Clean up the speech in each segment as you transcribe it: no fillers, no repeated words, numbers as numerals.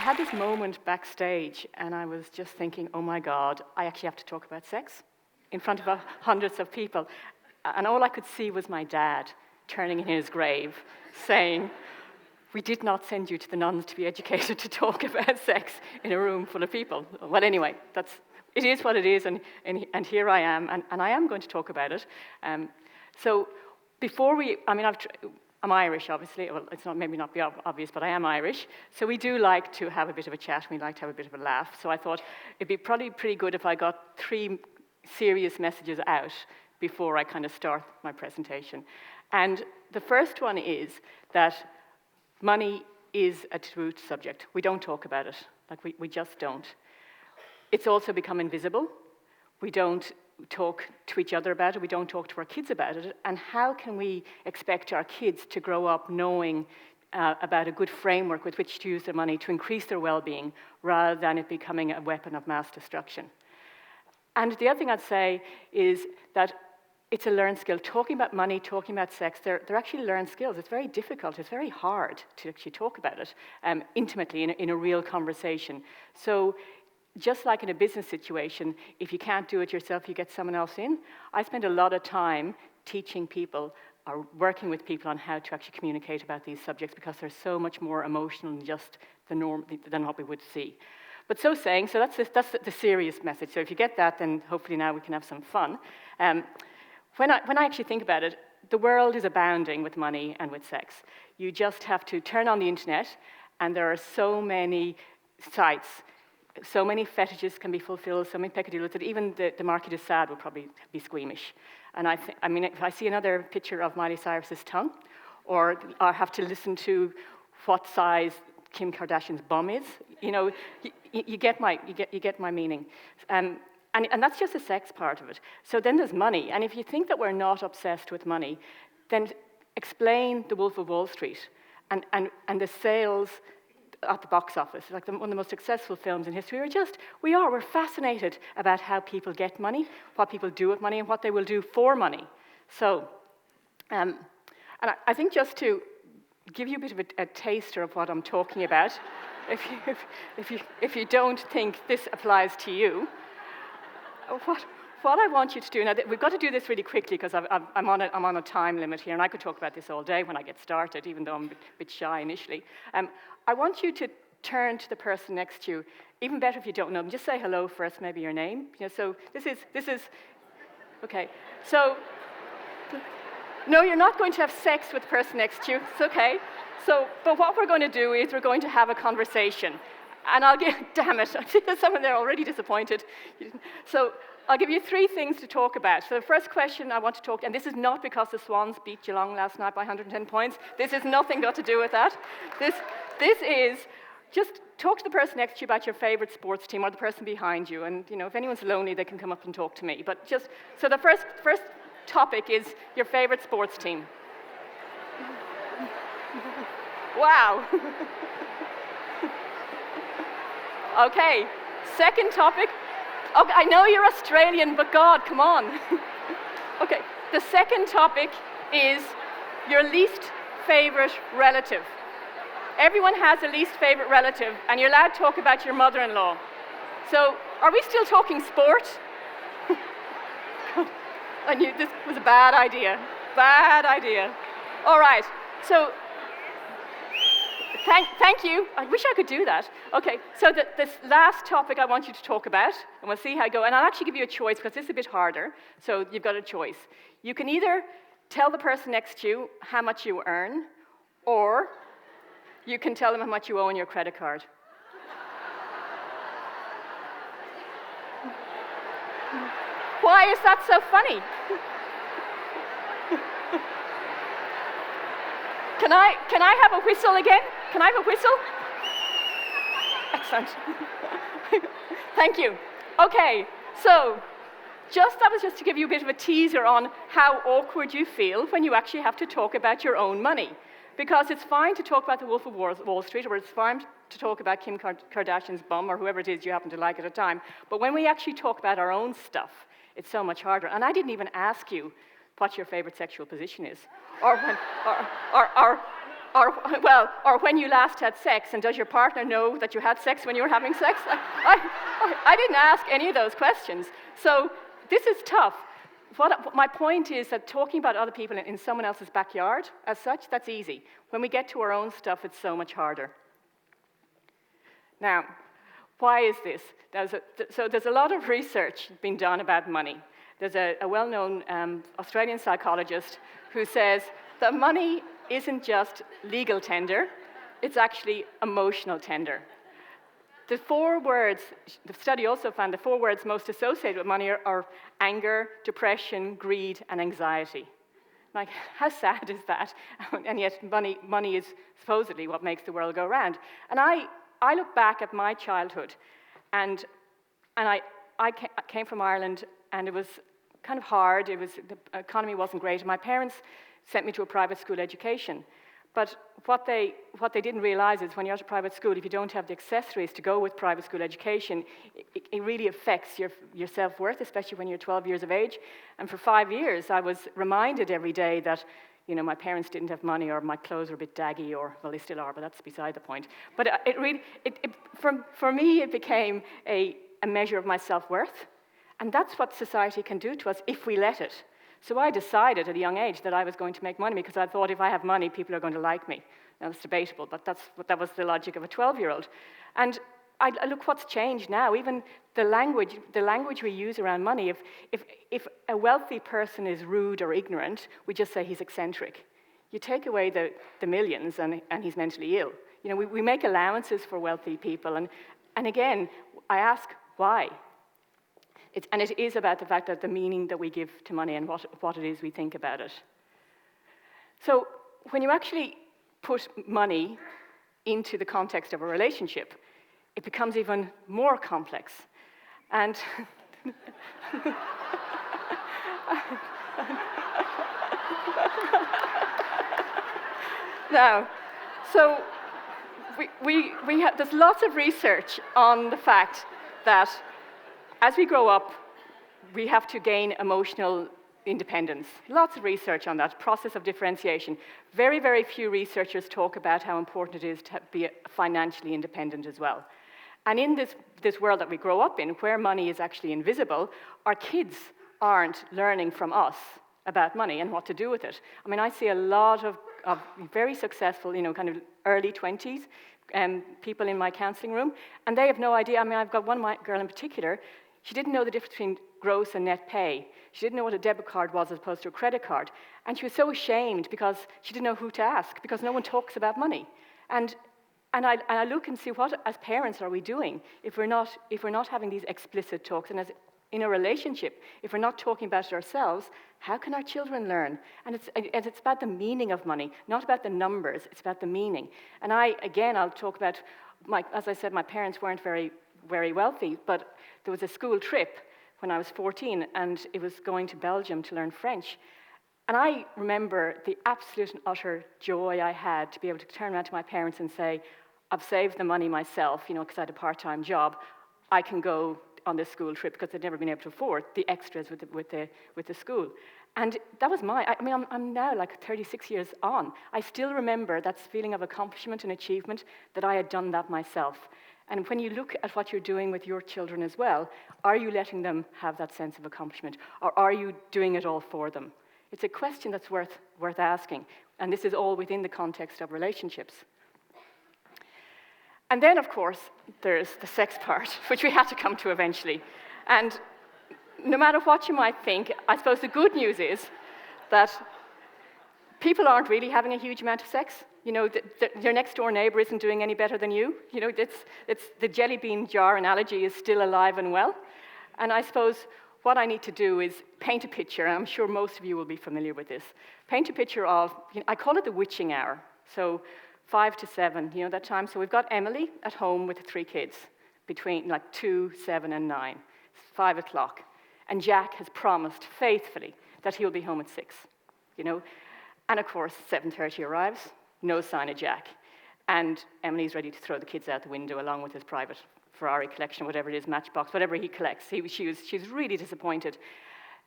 had this moment backstage, and I was just thinking, oh my God, I actually have to talk about sex in front of hundreds of people. And all I could see was my dad turning in his grave, saying, we did not send you to the nuns to be educated to talk about sex in a room full of people. Well, anyway, it is what it is, and here I am, and I am going to talk about it. So before I'm Irish, obviously. Well, it's not maybe not be obvious, but I am Irish. So we do like to have a bit of a chat, and we like to have a bit of a laugh. So I thought it'd be probably pretty good if I got 3 serious messages out before I kind of start my presentation. And the first one is that money is a taboo subject. We don't talk about it. Like, we just don't. It's also become invisible. We don't talk to each other about it. We don't talk to our kids about it. And how can we expect our kids to grow up knowing about a good framework with which to use their money to increase their well-being rather than it becoming a weapon of mass destruction? And the other thing I'd say is that it's a learned skill. Talking about money, talking about sex, they're actually learned skills. It's very difficult. It's very hard to actually talk about it intimately in a real conversation. So just like in a business situation, if you can't do it yourself, you get someone else in. I spend a lot of time teaching people or working with people on how to actually communicate about these subjects because they're so much more emotional than just the norm than what we would see. But so that's the serious message. So if you get that, then hopefully now we can have some fun. When I actually think about it, the world is abounding with money and with sex. You just have to turn on the internet, and there are so many sites, so many fetishes can be fulfilled, so many peccadillos that even the Marquis de Sade will probably be squeamish. And if I see another picture of Miley Cyrus's tongue, or I have to listen to what size Kim Kardashian's bum is, you get my meaning. And that's just the sex part of it. So then there's money. And if you think that we're not obsessed with money, then explain The Wolf of Wall Street and the sales at the box office, like one of the most successful films in history. We're fascinated about how people get money, what people do with money, and what they will do for money. So, and I think just to give you a bit of a taster of what I'm talking about, if you don't think this applies to you, what I want you to do, now we've got to do this really quickly because I'm on a time limit here, and I could talk about this all day when I get started, even though I'm a bit shy initially. I want you to turn to the person next to you. Even better if you don't know them, just say hello first, maybe your name. So this is, okay. So, no, you're not going to have sex with the person next to you, it's okay. So, but what we're going to do is we're going to have a conversation. And damn it, I see there's someone there already disappointed. So I'll give you 3 things to talk about. So the first question I want to talk, and this is not because the Swans beat Geelong last night by 110 points. This has nothing got to do with that. This is just talk to the person next to you about your favorite sports team or the person behind you. And if anyone's lonely, they can come up and talk to me. But so the first topic is your favorite sports team. Wow. Okay, second topic. Okay, I know you're Australian, but God, come on. Okay, the second topic is your least favorite relative. Everyone has a least favorite relative, and you're allowed to talk about your mother-in-law. So, are we still talking sport? I knew this was a bad idea. Bad idea. All right, so Thank you. I wish I could do that. Okay, so this last topic I want you to talk about, and we'll see how I go. And I'll actually give you a choice because this is a bit harder. So you've got a choice. You can either tell the person next to you how much you earn, or you can tell them how much you owe on your credit card. Why is that so funny? Can I have a whistle again? Can I have a whistle? Excellent. Thank you. Okay, so that was just to give you a bit of a teaser on how awkward you feel when you actually have to talk about your own money. Because it's fine to talk about the Wolf of Wall Street, or it's fine to talk about Kim Kardashian's bum, or whoever it is you happen to like at a time. But when we actually talk about our own stuff, it's so much harder. And I didn't even ask you what your favorite sexual position is, or or when you last had sex, and does your partner know that you had sex when you were having sex? I didn't ask any of those questions. So this is tough. My point is that talking about other people in someone else's backyard, as such, that's easy. When we get to our own stuff, it's so much harder. Now, why is this? So there's a lot of research being done about money. There's a well-known Australian psychologist who says that money isn't just legal tender, it's actually emotional tender. The study also found the 4 words most associated with money are anger, depression, greed, and anxiety. Like, how sad is that? And yet money is supposedly what makes the world go round. And I look back at my childhood, and I came from Ireland, and it was kind of hard. The economy wasn't great, and my parents sent me to a private school education. But what they didn't realize is when you're at a private school, if you don't have the accessories to go with private school education, it really affects your self-worth, especially when you're 12 years of age. And for 5 years, I was reminded every day that, you know, my parents didn't have money, or my clothes were a bit daggy, or, well, they still are, but that's beside the point. But for me, it became a measure of my self-worth. And that's what society can do to us if we let it. So I decided at a young age that I was going to make money because I thought if I have money, people are going to like me. Now, it's debatable, but that was the logic of a 12-year-old. And I look what's changed now. Even the language we use around money, if a wealthy person is rude or ignorant, we just say he's eccentric. You take away the millions and he's mentally ill. You know, we make allowances for wealthy people. And again, I ask why? And it is about the fact that the meaning that we give to money and what it is we think about it. So when you actually put money into the context of a relationship, it becomes even more complex. And now, so there's lots of research on the fact that as we grow up, we have to gain emotional independence. Lots of research on that, process of differentiation. Very, very few researchers talk about how important it is to be financially independent as well. And in this world that we grow up in, where money is actually invisible, our kids aren't learning from us about money and what to do with it. I mean, I see a lot of very successful, you know, kind of early 20s people in my counseling room, and they have no idea. I mean, I've got one girl in particular. She didn't know the difference between gross and net pay. She didn't know what a debit card was as opposed to a credit card. And she was so ashamed because she didn't know who to ask, because no one talks about money. And I look and see what, as parents, are we doing if we're not having these explicit talks. And as in a relationship, if we're not talking about it ourselves, how can our children learn? And it's about the meaning of money, not about the numbers. It's about the meaning. And I'll talk about, as I said, my parents weren't very wealthy, but there was a school trip when I was 14, and it was going to Belgium to learn French. And I remember the absolute and utter joy I had to be able to turn around to my parents and say, I've saved the money myself, you know, because I had a part-time job. I can go on this school trip, because they'd never been able to afford the extras with the school. And that was I'm now like 36 years on. I still remember that feeling of accomplishment and achievement that I had done that myself. And when you look at what you're doing with your children as well, are you letting them have that sense of accomplishment, or are you doing it all for them? It's a question that's worth asking, and this is all within the context of relationships. And then, of course, there's the sex part, which we had to come to eventually. And no matter what you might think, I suppose the good news is that people aren't really having a huge amount of sex. You know, your next door neighbor isn't doing any better than you. You know, it's the jelly bean jar analogy is still alive and well. And I suppose what I need to do is paint a picture, and I'm sure most of you will be familiar with this. Paint a picture of, I call it the witching hour. So 5 to 7, you know, that time. So we've got Emily at home with the 3 kids, between like 2, 7, and 9. It's 5 o'clock. And Jack has promised faithfully that he'll be home at 6, you know. And of course, 7:30 arrives, no sign of Jack. And Emily's ready to throw the kids out the window along with his private Ferrari collection, whatever it is, Matchbox, whatever he collects. She's really disappointed.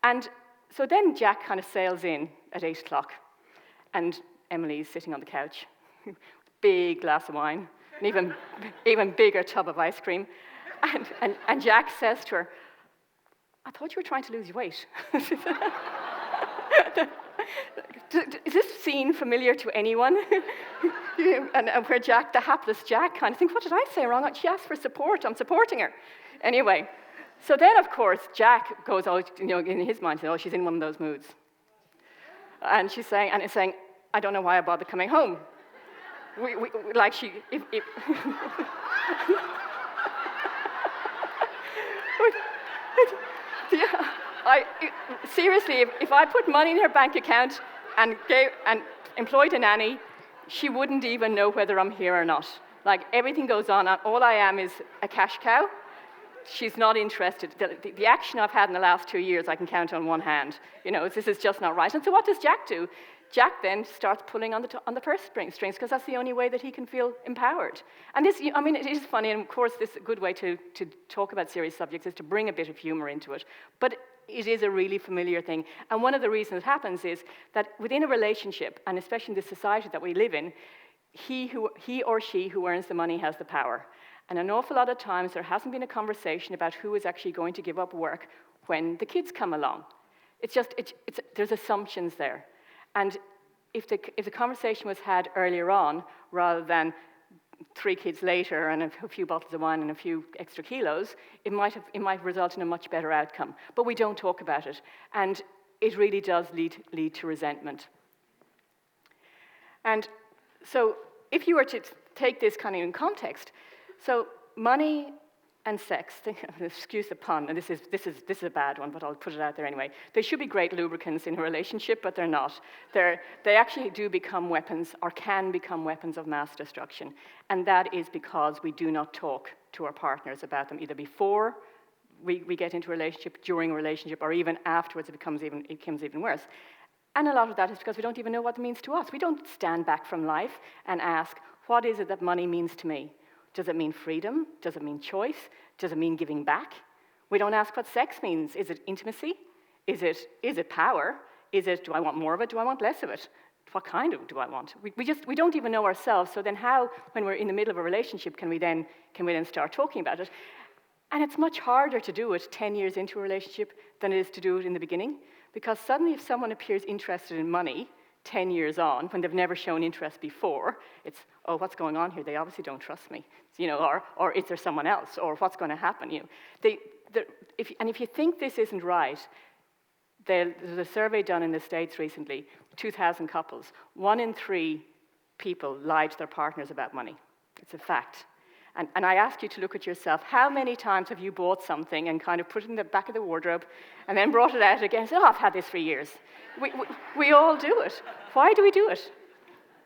And so then Jack kind of sails in at 8 o'clock, and Emily's sitting on the couch big glass of wine, an even bigger tub of ice cream. And Jack says to her, I thought you were trying to lose weight. Is this scene familiar to anyone? and where Jack, the hapless Jack, kind of thinks, what did I say wrong? She asked for support. I'm supporting her. Anyway, so then, of course, Jack goes out, in his mind, oh, she's in one of those moods. And she's saying, I don't know why I bothered coming home. Seriously, if I put money in her bank account and employed a nanny, she wouldn't even know whether I'm here or not. Like, everything goes on, and all I am is a cash cow. She's not interested. The action I've had in the last 2 years, I can count on one hand. This is just not right. And so what does Jack do? Jack then starts pulling on the purse strings, because that's the only way that he can feel empowered. And this, it is funny, and of course, this is a good way to talk about serious subjects is to bring a bit of humor into it. But it is a really familiar thing. And one of the reasons it happens is that within a relationship, and especially in the society that we live in, he or she who earns the money has the power. And an awful lot of times, there hasn't been a conversation about who is actually going to give up work when the kids come along. There's assumptions there. And if the conversation was had earlier on, rather than 3 kids later and a few bottles of wine and a few extra kilos, it might result in a much better outcome. But we don't talk about it. And it really does lead to resentment. And so if you were to take this kind of in context, so money and sex, excuse the pun, and this is a bad one, but I'll put it out there anyway. They should be great lubricants in a relationship, but they're not. They actually do become weapons, or can become weapons of mass destruction. And that is because we do not talk to our partners about them, either before we get into a relationship, during a relationship, or even afterwards it becomes even worse. And a lot of that is because we don't even know what it means to us. We don't stand back from life and ask, what is it that money means to me? Does it mean freedom? Does it mean choice? Does it mean giving back? We don't ask what sex means. Is it intimacy? Is it power? Do I want more of it? Do I want less of it? What kind of do I want? We don't even know ourselves. So then how, when we're in the middle of a relationship, can we then start talking about it? And it's much harder to do it 10 years into a relationship than it is to do it in the beginning. Because suddenly if someone appears interested in money 10 years on, when they've never shown interest before, it's, oh, what's going on here? They obviously don't trust me, or is there someone else, or what's going to happen? If you think this isn't right, there's a survey done in the States recently, 2,000 couples. 1 in 3 people lied to their partners about money. It's a fact. And I ask you to look at yourself. How many times have you bought something and kind of put it in the back of the wardrobe and then brought it out again and said, oh, I've had this for years? We all do it. Why do we do it?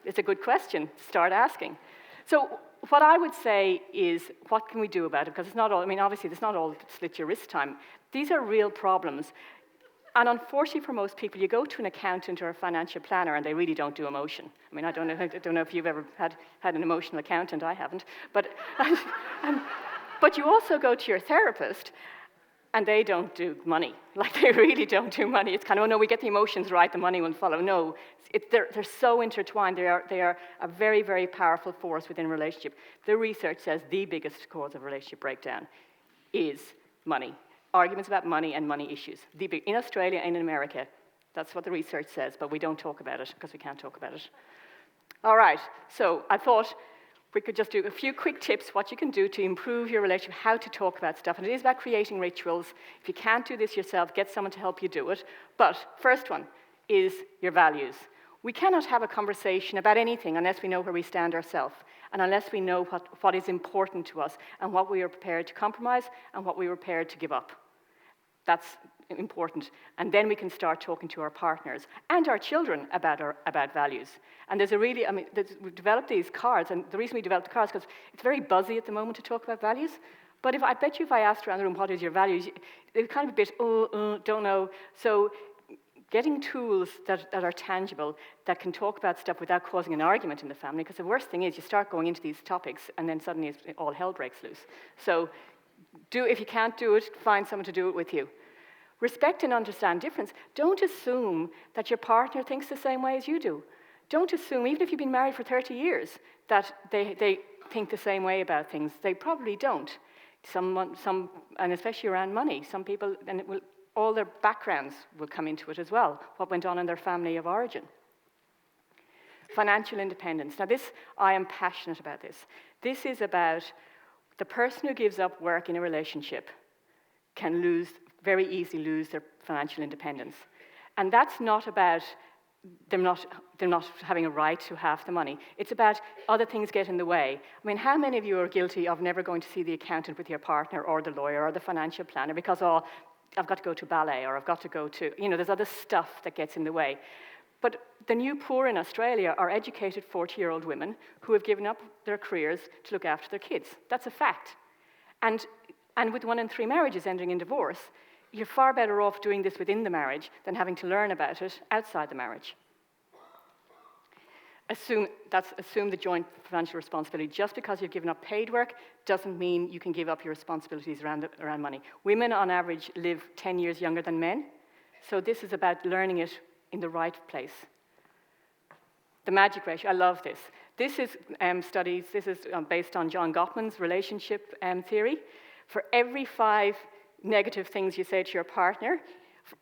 It's a good question. Start asking. So what I would say is, what can we do about it? Because it's not all, obviously, it's not all slit your wrist time. These are real problems. And unfortunately for most people, you go to an accountant or a financial planner and they really don't do emotion. I don't know if you've ever had an emotional accountant. I haven't. But you also go to your therapist and they don't do money. Like, they really don't do money. It's kind of, oh no, we get the emotions right, the money will follow. No, they're so intertwined. They are a very, very powerful force within a relationship. The research says the biggest cause of relationship breakdown is money. Arguments about money and money issues. In Australia and in America, that's what the research says, but we don't talk about it because we can't talk about it. All right, so I thought we could just do a few quick tips, what you can do to improve your relationship, how to talk about stuff. And it is about creating rituals. If you can't do this yourself, get someone to help you do it. But first one is your values. We cannot have a conversation about anything unless we know where we stand ourselves, and unless we know what is important to us and what we are prepared to compromise and what we are prepared to give up. That's important. And then we can start talking to our partners and our children about values. And there's we've developed these cards, and the reason we developed the cards is because it's very buzzy at the moment to talk about values. But I bet you if I asked around the room, what is your values, they're kind of a bit, don't know. So getting tools that are tangible, that can talk about stuff without causing an argument in the family, because the worst thing is you start going into these topics and then suddenly all hell breaks loose. So if you can't do it, find someone to do it with you. Respect and understand difference. Don't assume that your partner thinks the same way as you do. don't assume, even if you've been married for 30 years, that they think the same way about things. They probably don't. And especially around money, some people, and all their backgrounds will come into it as well, what went on in their family of origin. Financial independence. Now I am passionate about this. This is about the person who gives up work in a relationship can very easily lose their financial independence. And that's not about they're not having a right to half the money. It's about other things get in the way. I mean, how many of you are guilty of never going to see the accountant with your partner or the lawyer or the financial planner because, oh, I've got to go to ballet or I've got to go to, there's other stuff that gets in the way. But the new poor in Australia are educated 40-year-old women who have given up their careers to look after their kids. That's a fact. And with 1 in 3 marriages ending in divorce, you're far better off doing this within the marriage than having to learn about it outside the marriage. Assume the joint financial responsibility. Just because you've given up paid work doesn't mean you can give up your responsibilities around money. Women, on average, live 10 years younger than men. So this is about learning it in the right place. The magic ratio, I love this. This is studies, this is based on John Gottman's relationship theory. For every 5 negative things you say to your partner,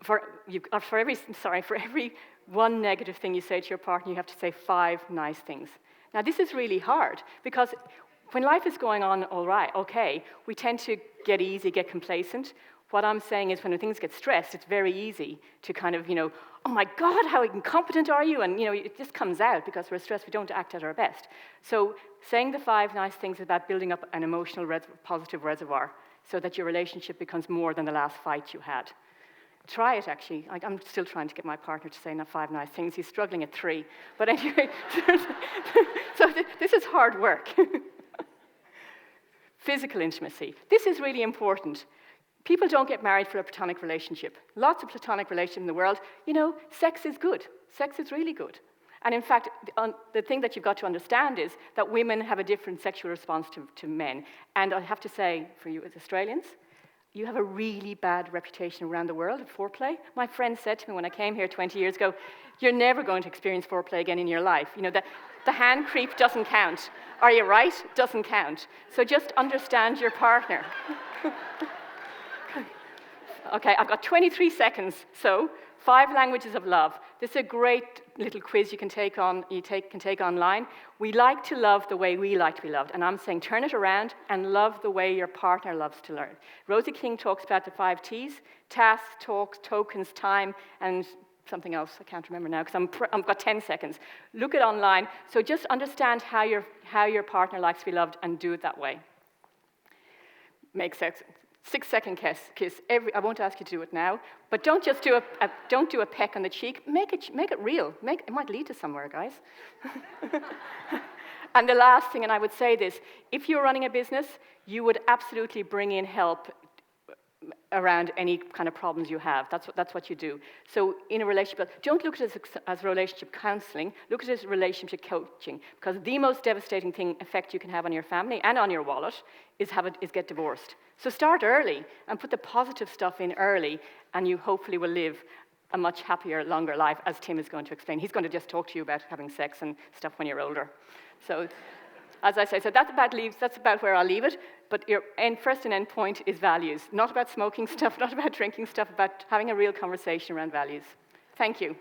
for every 1 negative thing you say to your partner, you have to say 5 nice things. Now, this is really hard, because when life is going on all right, okay, we tend to get easy, get complacent. What I'm saying is when things get stressed, it's very easy to kind of, oh my God, how incompetent are you? And, it just comes out because we're stressed, we don't act at our best. So saying the 5 nice things is about building up an emotional positive reservoir so that your relationship becomes more than the last fight you had. Try it, actually. I'm still trying to get my partner to say 5 nice things. He's struggling at 3. But anyway, so this is hard work. Physical intimacy. This is really important. People don't get married for a platonic relationship. Lots of platonic relationships in the world. Sex is good. Sex is really good. And in fact, the thing that you've got to understand is that women have a different sexual response to men. And I have to say, for you as Australians, you have a really bad reputation around the world of foreplay. My friend said to me when I came here 20 years ago, you're never going to experience foreplay again in your life. The hand creep doesn't count. Are you right? Doesn't count. So just understand your partner. Okay, I've got 23 seconds. So 5 languages of love. This is a great little quiz you can take online. We like to love the way we like to be loved. And I'm saying turn it around and love the way your partner loves to learn. Rosie King talks about the 5 T's: tasks, talks, tokens, time, and something else. I can't remember now because I've got 10 seconds. Look it online. So just understand how your partner likes to be loved and do it that way. Make sex. 6-second kiss. I won't ask you to do it now, but don't just do a peck on the cheek. Make it real. It might lead to somewhere, guys. And the last thing, and I would say this: if you're running a business, you would absolutely bring in help around any kind of problems you have. That's what you do. So in a relationship, don't look at it as relationship counseling. Look at it as relationship coaching, because the most devastating effect you can have on your family and on your wallet is get divorced. So start early and put the positive stuff in early, and you hopefully will live a much happier, longer life, as Tim is going to explain. He's going to just talk to you about having sex and stuff when you're older. So, as I say, that's about where I'll leave it. But your first and end point is values. Not about smoking stuff, not about drinking stuff, about having a real conversation around values. Thank you.